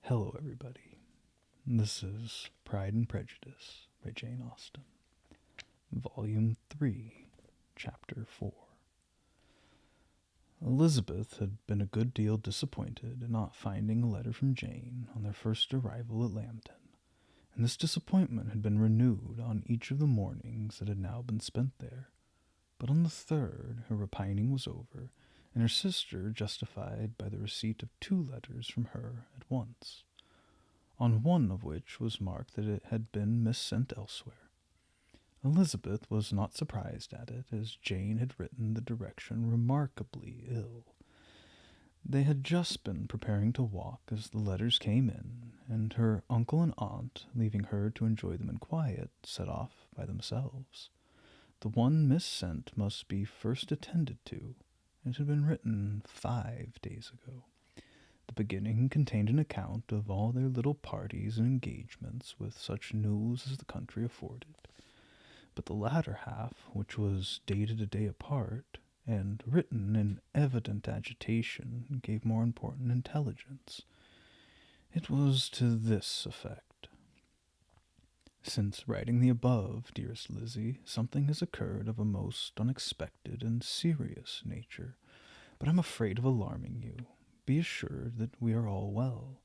Hello, everybody. This is Pride and Prejudice by Jane Austen, Volume 3, Chapter 4. Elizabeth had been a good deal disappointed in not finding a letter from Jane on their first arrival at Lambton, and this disappointment had been renewed on each of the mornings that had now been spent there. But on the third, her repining was over, and her sister justified by the receipt of 2 letters from her at once, on one of which was marked that it had been missent elsewhere. Elizabeth was not surprised at it, as Jane had written the direction remarkably ill. They had just been preparing to walk as the letters came in, and her uncle and aunt, leaving her to enjoy them in quiet, set off by themselves. The one missent must be first attended to. It had been written 5 days ago. The beginning contained an account of all their little parties and engagements, with such news as the country afforded. But the latter half, which was dated a day apart, and written in evident agitation, gave more important intelligence. It was to this effect: "Since writing the above, dearest Lizzie, something has occurred of a most unexpected and serious nature, but I'm afraid of alarming you. Be assured that we are all well.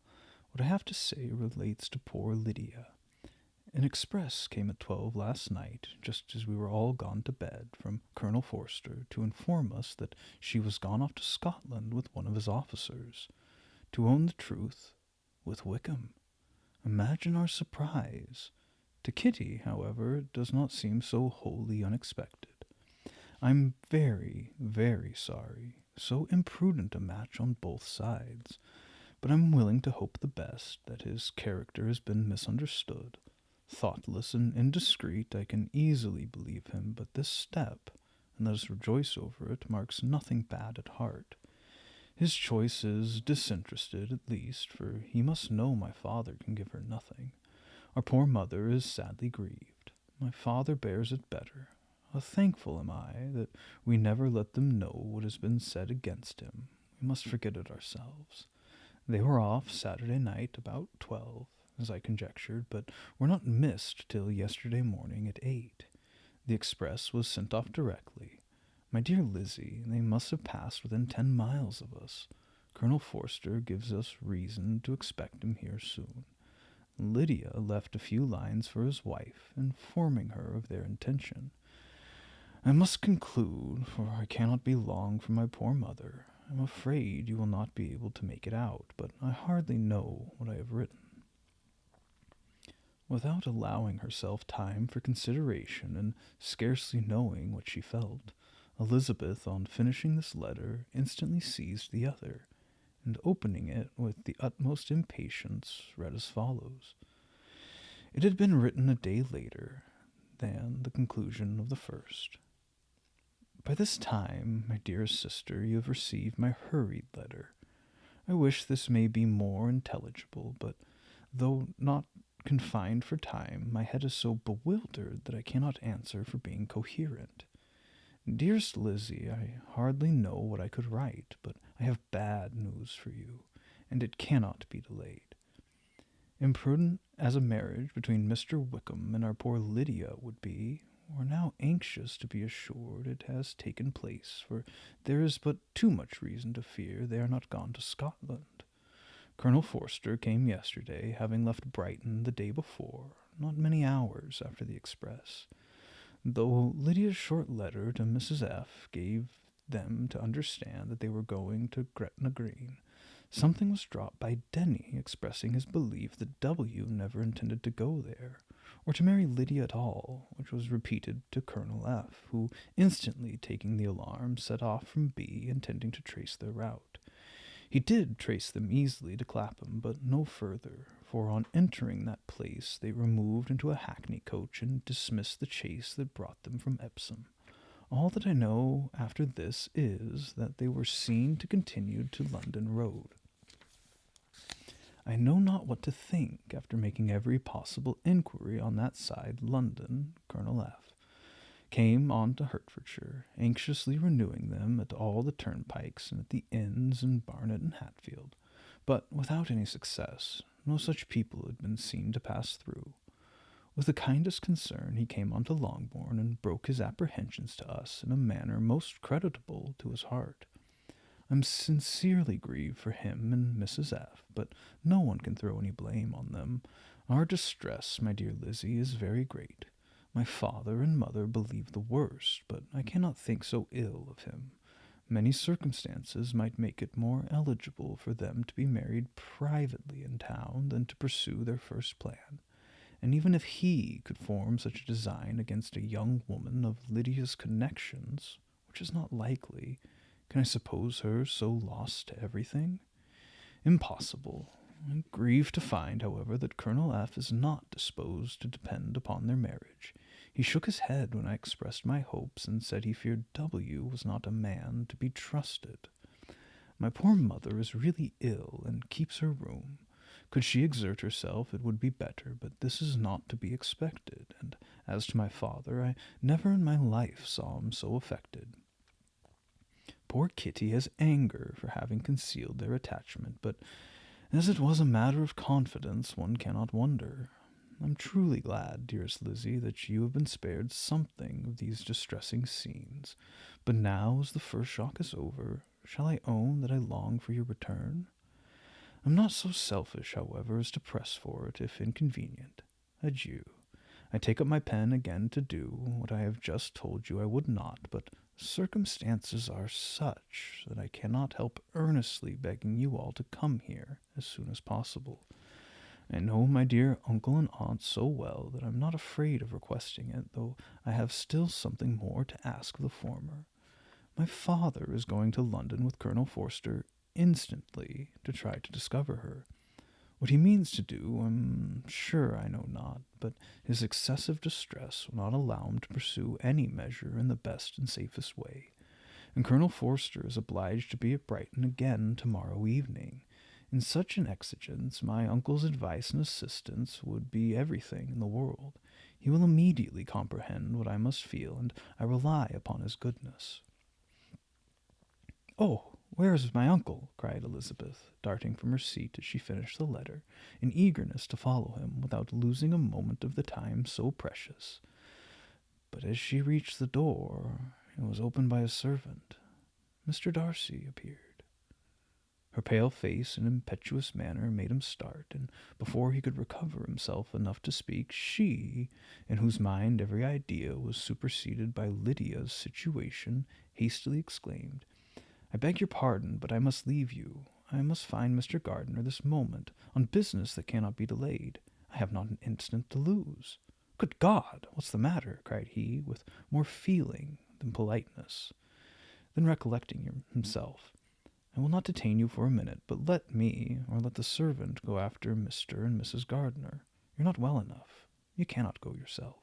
What I have to say relates to poor Lydia. An express came at 12 last night, just as we were all gone to bed, from Colonel Forster, to inform us that she was gone off to Scotland with one of his officers. To own the truth, with Wickham. Imagine our surprise. To Kitty, however, it does not seem so wholly unexpected. I'm very, very sorry. So imprudent a match on both sides. But I'm willing to hope the best, that his character has been misunderstood. Thoughtless and indiscreet, I can easily believe him, but this step, and let us rejoice over it, marks nothing bad at heart. His choice is disinterested, at least, for he must know my father can give her nothing. Our poor mother is sadly grieved. My father bears it better. How thankful am I that we never let them know what has been said against him. We must forget it ourselves. They were off Saturday night about 12, as I conjectured, but were not missed till yesterday morning at 8. The express was sent off directly. My dear Lizzie, they must have passed within 10 miles of us. Colonel Forster gives us reason to expect him here soon. Lydia left a few lines for his wife, informing her of their intention. I must conclude, for I cannot be long from my poor mother. I'm afraid you will not be able to make it out, but I hardly know what I have written." Without allowing herself time for consideration, and scarcely knowing what she felt, Elizabeth, on finishing this letter, instantly seized the other, and opening it with the utmost impatience, read as follows. It had been written a day later than the conclusion of the first. "By this time, my dearest sister, you have received my hurried letter. I wish this may be more intelligible, but though not confined for time, my head is so bewildered that I cannot answer for being coherent. Dearest Lizzie, I hardly know what I could write, but I have bad news for you, and it cannot be delayed. Imprudent as a marriage between Mr. Wickham and our poor Lydia would be, we're now anxious to be assured it has taken place, for there is but too much reason to fear they are not gone to Scotland. Colonel Forster came yesterday, having left Brighton the day before, not many hours after the express. Though Lydia's short letter to Mrs. F. gave them to understand that they were going to Gretna Green, something was dropped by Denny expressing his belief that W. never intended to go there, or to marry Lydia at all, which was repeated to Colonel F., who, instantly taking the alarm, set off from B., intending to trace their route. He did trace them easily to Clapham, but no further, for on entering that place they removed into a hackney coach and dismissed the chaise that brought them from Epsom. All that I know after this is that they were seen to continue to London Road. I know not what to think after making every possible inquiry on that side. London, Colonel F. came on to Hertfordshire, anxiously renewing them at all the turnpikes and at the inns in Barnet and Hatfield, but without any success. No such people had been seen to pass through. With the kindest concern he came on to Longbourn and broke his apprehensions to us in a manner most creditable to his heart. I'm sincerely grieved for him and Mrs. F., but no one can throw any blame on them. Our distress, my dear Lizzie, is very great. My father and mother believe the worst, but I cannot think so ill of him. Many circumstances might make it more eligible for them to be married privately in town than to pursue their first plan. And even if he could form such a design against a young woman of Lydia's connections, which is not likely, can I suppose her so lost to everything? Impossible. I grieve to find, however, that Colonel F. is not disposed to depend upon their marriage. He shook his head when I expressed my hopes, and said he feared W. was not a man to be trusted. My poor mother is really ill, and keeps her room. Could she exert herself, it would be better, but this is not to be expected, and as to my father, I never in my life saw him so affected. Poor Kitty has anger for having concealed their attachment, but as it was a matter of confidence, one cannot wonder. I'm truly glad, dearest Lizzie, that you have been spared something of these distressing scenes. But now, as the first shock is over, shall I own that I long for your return? I'm not so selfish, however, as to press for it, if inconvenient. Adieu. I take up my pen again to do what I have just told you I would not, but circumstances are such that I cannot help earnestly begging you all to come here as soon as possible. I know my dear uncle and aunt so well that I'm not afraid of requesting it, though I have still something more to ask of the former. My father is going to London with Colonel Forster instantly to try to discover her. What he means to do, I'm sure I know not, but his excessive distress will not allow him to pursue any measure in the best and safest way, and Colonel Forster is obliged to be at Brighton again tomorrow evening. In such an exigence, my uncle's advice and assistance would be everything in the world. He will immediately comprehend what I must feel, and I rely upon his goodness. Oh, where is my uncle? Cried Elizabeth, darting from her seat as she finished the letter, in eagerness to follow him without losing a moment of the time so precious. But as she reached the door, it was opened by a servant. Mr. Darcy appeared. Her pale face and impetuous manner made him start, and before he could recover himself enough to speak, she, in whose mind every idea was superseded by Lydia's situation, hastily exclaimed, I beg your pardon, but I must leave you. I must find Mr. Gardiner this moment, on business that cannot be delayed. I have not an instant to lose. Good God, what's the matter? Cried he, with more feeling than politeness. Then recollecting himself, I will not detain you for a minute, but let me, or let the servant, go after Mr. and Mrs. Gardiner. You're not well enough. You cannot go yourself.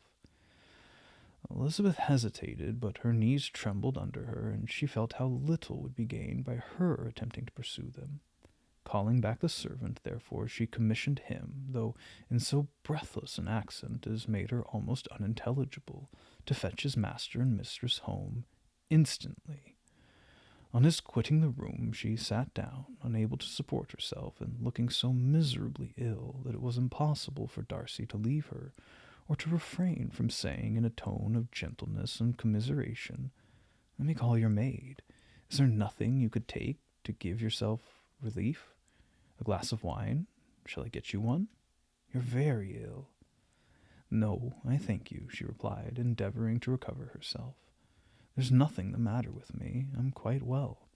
Elizabeth hesitated, but her knees trembled under her, and she felt how little would be gained by her attempting to pursue them. Calling back the servant, therefore, she commissioned him, though in so breathless an accent as made her almost unintelligible, to fetch his master and mistress home instantly. On his quitting the room, she sat down, unable to support herself, and looking so miserably ill that it was impossible for Darcy to leave her, or to refrain from saying in a tone of gentleness and commiseration, Let me call your maid. Is there nothing you could take to give yourself relief? A glass of wine? Shall I get you one? You're very ill. No, I thank you, she replied, endeavoring to recover herself. There's nothing the matter with me. I'm quite well.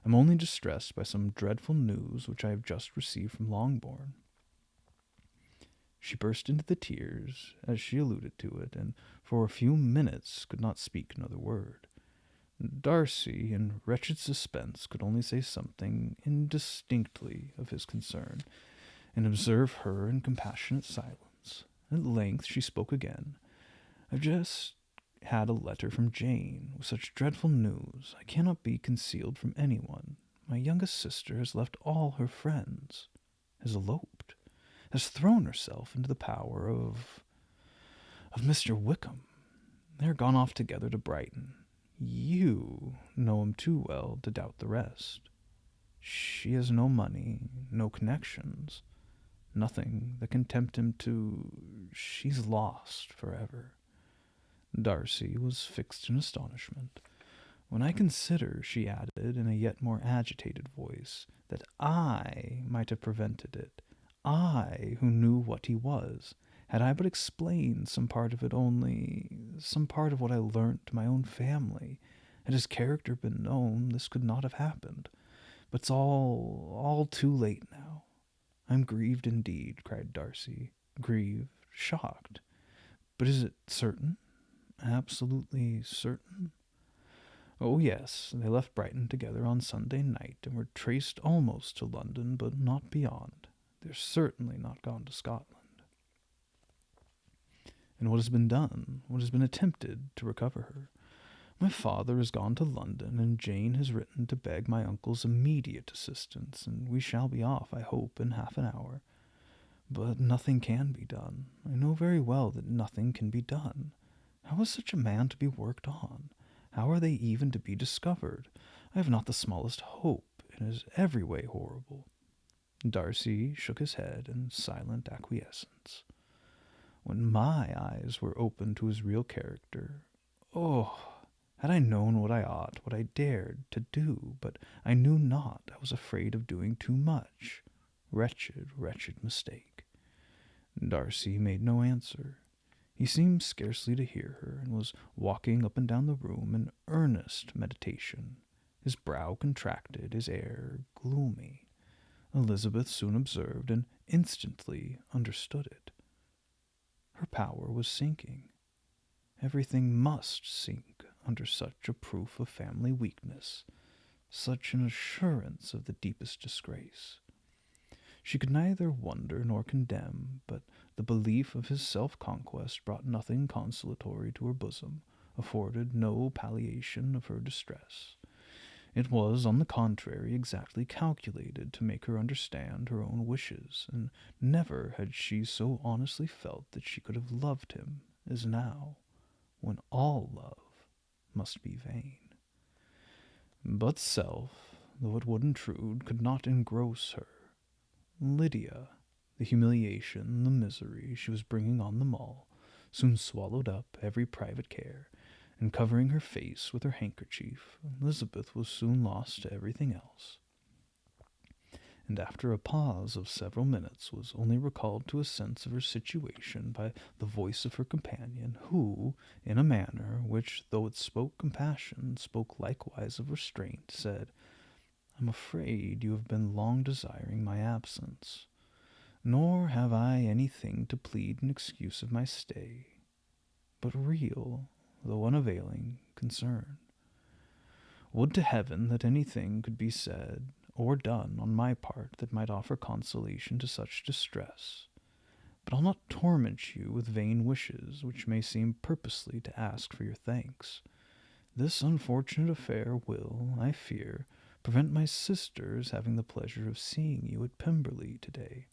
I'm only distressed by some dreadful news which I have just received from Longbourn. She burst into the tears as she alluded to it, and for a few minutes could not speak another word. Darcy, in wretched suspense, could only say something indistinctly of his concern, and observe her in compassionate silence. At length she spoke again. I've just had a letter from Jane, with such dreadful news. I cannot be concealed from anyone. My youngest sister has left all her friends, has eloped, has thrown herself into the power of Mr. Wickham. They are gone off together to Brighton. You know him too well to doubt the rest. She has no money, no connections, nothing that can tempt him to. She's lost forever. Darcy was fixed in astonishment. When I consider, she added in a yet more agitated voice, that I might have prevented it, I who knew what he was, had I but explained some part of it only, some part of what I learnt to my own family, had his character been known, this could not have happened. But it's all too late now. I'm grieved indeed, cried Darcy. Grieved, shocked. But is it certain? Absolutely certain? Oh, yes, they left Brighton together on Sunday night and were traced almost to London, but not beyond. They're certainly not gone to Scotland. And what has been done? What has been attempted to recover her? My father has gone to London, and Jane has written to beg my uncle's immediate assistance, and we shall be off, I hope, in half an hour. But nothing can be done. I know very well that nothing can be done. How is such a man to be worked on? How are they even to be discovered? I have not the smallest hope. It is every way horrible. Darcy shook his head in silent acquiescence. When my eyes were opened to his real character, oh, had I known what I ought, what I dared to do, but I knew not. I was afraid of doing too much. Wretched, wretched mistake. Darcy made no answer. He seemed scarcely to hear her, and was walking up and down the room in earnest meditation, his brow contracted, his air gloomy. Elizabeth soon observed and instantly understood it. Her power was sinking. Everything must sink under such a proof of family weakness, such an assurance of the deepest disgrace. She could neither wonder nor condemn, but the belief of his self-conquest brought nothing consolatory to her bosom, afforded no palliation of her distress. It was, on the contrary, exactly calculated to make her understand her own wishes, and never had she so honestly felt that she could have loved him as now, when all love must be vain. But self, though it would intrude, could not engross her. Lydia, the humiliation, the misery she was bringing on them all, soon swallowed up every private care, and covering her face with her handkerchief, Elizabeth was soon lost to everything else, and after a pause of several minutes was only recalled to a sense of her situation by the voice of her companion, who, in a manner which, though it spoke compassion, spoke likewise of restraint, said, I'm afraid you have been long desiring my absence, nor have I anything to plead in excuse of my stay, but real, though unavailing, concern. Would to heaven that anything could be said or done on my part that might offer consolation to such distress. But I'll not torment you with vain wishes, which may seem purposely to ask for your thanks. This unfortunate affair will, I fear, prevent my sister's having the pleasure of seeing you at Pemberley today.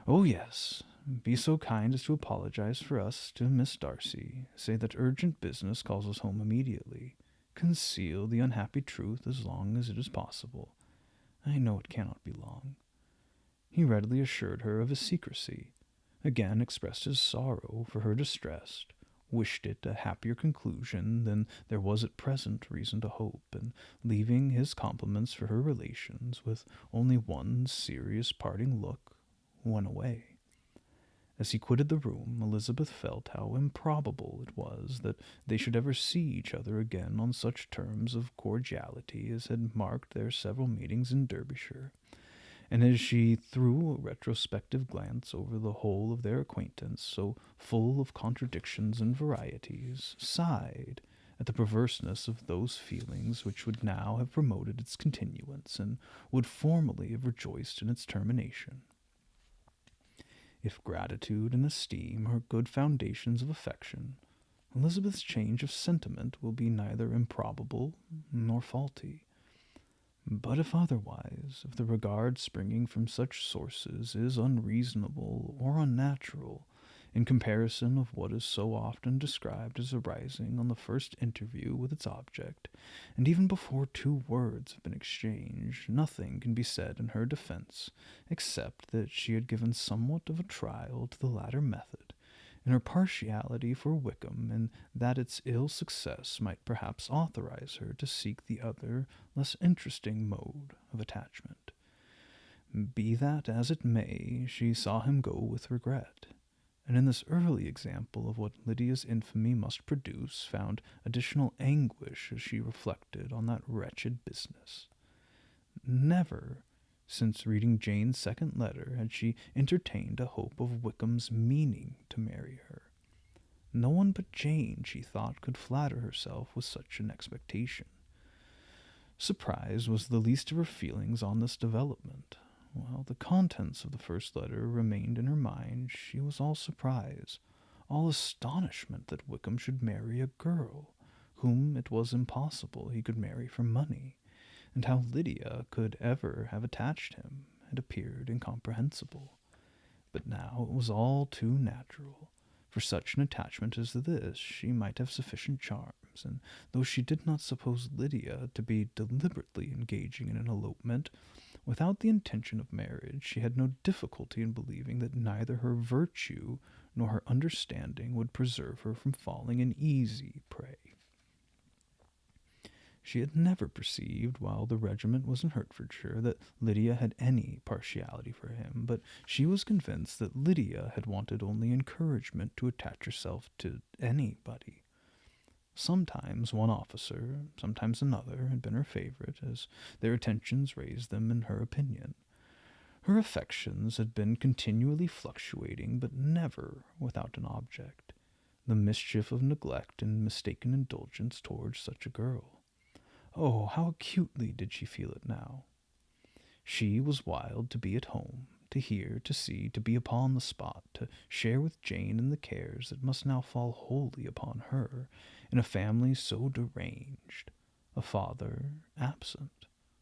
Oh, yes, be so kind as to apologize for us to Miss Darcy. Say that urgent business calls us home immediately. Conceal the unhappy truth as long as it is possible. I know it cannot be long. He readily assured her of his secrecy, again expressed his sorrow for her distress, wished it a happier conclusion than there was at present reason to hope, and leaving his compliments for her relations with only one serious parting look, went away. As he quitted the room, Elizabeth felt how improbable it was that they should ever see each other again on such terms of cordiality as had marked their several meetings in Derbyshire, and as she threw a retrospective glance over the whole of their acquaintance, so full of contradictions and varieties, sighed at the perverseness of those feelings which would now have promoted its continuance, and would formerly have rejoiced in its termination. If gratitude and esteem are good foundations of affection, Elizabeth's change of sentiment will be neither improbable nor faulty. But if otherwise, if the regard springing from such sources is unreasonable or unnatural, in comparison of what is so often described as arising on the first interview with its object, and even before 2 words have been exchanged, nothing can be said in her defence except that she had given somewhat of a trial to the latter method, in her partiality for Wickham, and that its ill success might perhaps authorize her to seek the other, less interesting mode of attachment. Be that as it may, she saw him go with regret, and in this early example of what Lydia's infamy must produce, found additional anguish as she reflected on that wretched business. Never, since reading Jane's second letter, had she entertained a hope of Wickham's meaning to marry her. No one but Jane, she thought, could flatter herself with such an expectation. Surprise was the least of her feelings on this development. While the contents of the first letter remained in her mind, she was all surprise, all astonishment that Wickham should marry a girl, whom it was impossible he could marry for money, and how Lydia could ever have attached him had appeared incomprehensible. But now it was all too natural. For such an attachment as this, she might have sufficient charms, and though she did not suppose Lydia to be deliberately engaging in an elopement, without the intention of marriage, she had no difficulty in believing that neither her virtue nor her understanding would preserve her from falling an easy prey. She had never perceived, while the regiment was in Hertfordshire, that Lydia had any partiality for him, but she was convinced that Lydia had wanted only encouragement to attach herself to anybody. Sometimes one officer, sometimes another, had been her favourite, as their attentions raised them in her opinion. Her affections had been continually fluctuating, but never without an object, the mischief of neglect and mistaken indulgence towards such a girl. Oh, how acutely did she feel it now! She was wild to be at home, to hear, to see, to be upon the spot, to share with Jane in the cares that must now fall wholly upon her, in a family so deranged, a father absent,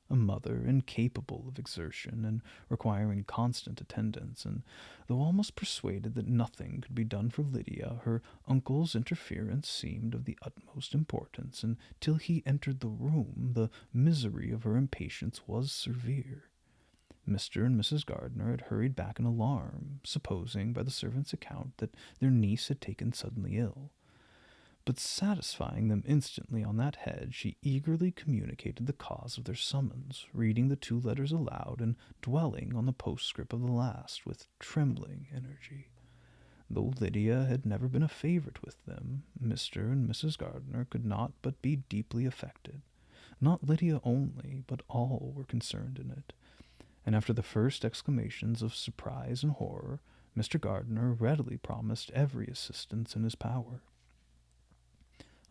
a mother incapable of exertion and requiring constant attendance, and though almost persuaded that nothing could be done for Lydia, her uncle's interference seemed of the utmost importance, and till he entered the room the misery of her impatience was severe. Mr. and Mrs. Gardiner had hurried back in alarm, supposing, by the servant's account, that their niece had taken suddenly ill. But satisfying them instantly on that head, she eagerly communicated the cause of their summons, reading the 2 letters aloud, and dwelling on the postscript of the last with trembling energy. Though Lydia had never been a favourite with them, Mr. and Mrs. Gardiner could not but be deeply affected. Not Lydia only, but all were concerned in it, and after the first exclamations of surprise and horror, Mr. Gardiner readily promised every assistance in his power.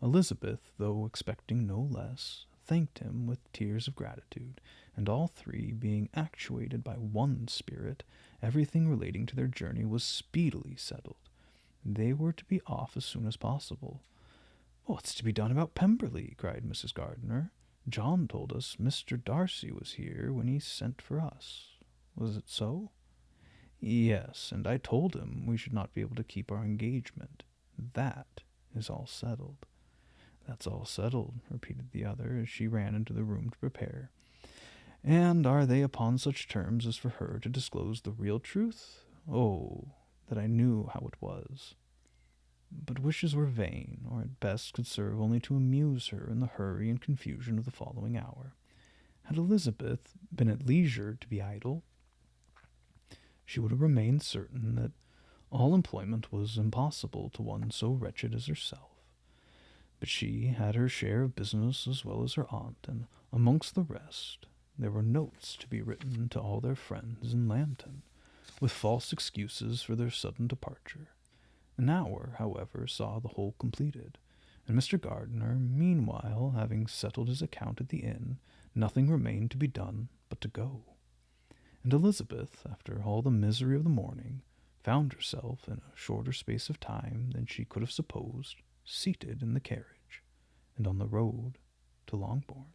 Elizabeth, though expecting no less, thanked him with tears of gratitude, and all 3, being actuated by one spirit, everything relating to their journey was speedily settled. They were to be off as soon as possible. "What's to be done about Pemberley?" cried Mrs. Gardiner. "John told us Mr. Darcy was here when he sent for us. Was it so?" "Yes, and I told him we should not be able to keep our engagement. That is all settled." "That's all settled," repeated the other, as she ran into the room to prepare. "And are they upon such terms as for her to disclose the real truth? Oh, that I knew how it was!" But wishes were vain, or at best could serve only to amuse her in the hurry and confusion of the following hour. Had Elizabeth been at leisure to be idle, she would have remained certain that all employment was impossible to one so wretched as herself. But she had her share of business as well as her aunt, and amongst the rest there were notes to be written to all their friends in Lambton, with false excuses for their sudden departure. An hour, however, saw the whole completed, and Mr. Gardiner, meanwhile, having settled his account at the inn, nothing remained to be done but to go. And Elizabeth, after all the misery of the morning, found herself, in a shorter space of time than she could have supposed, seated in the carriage, and on the road to Longbourn.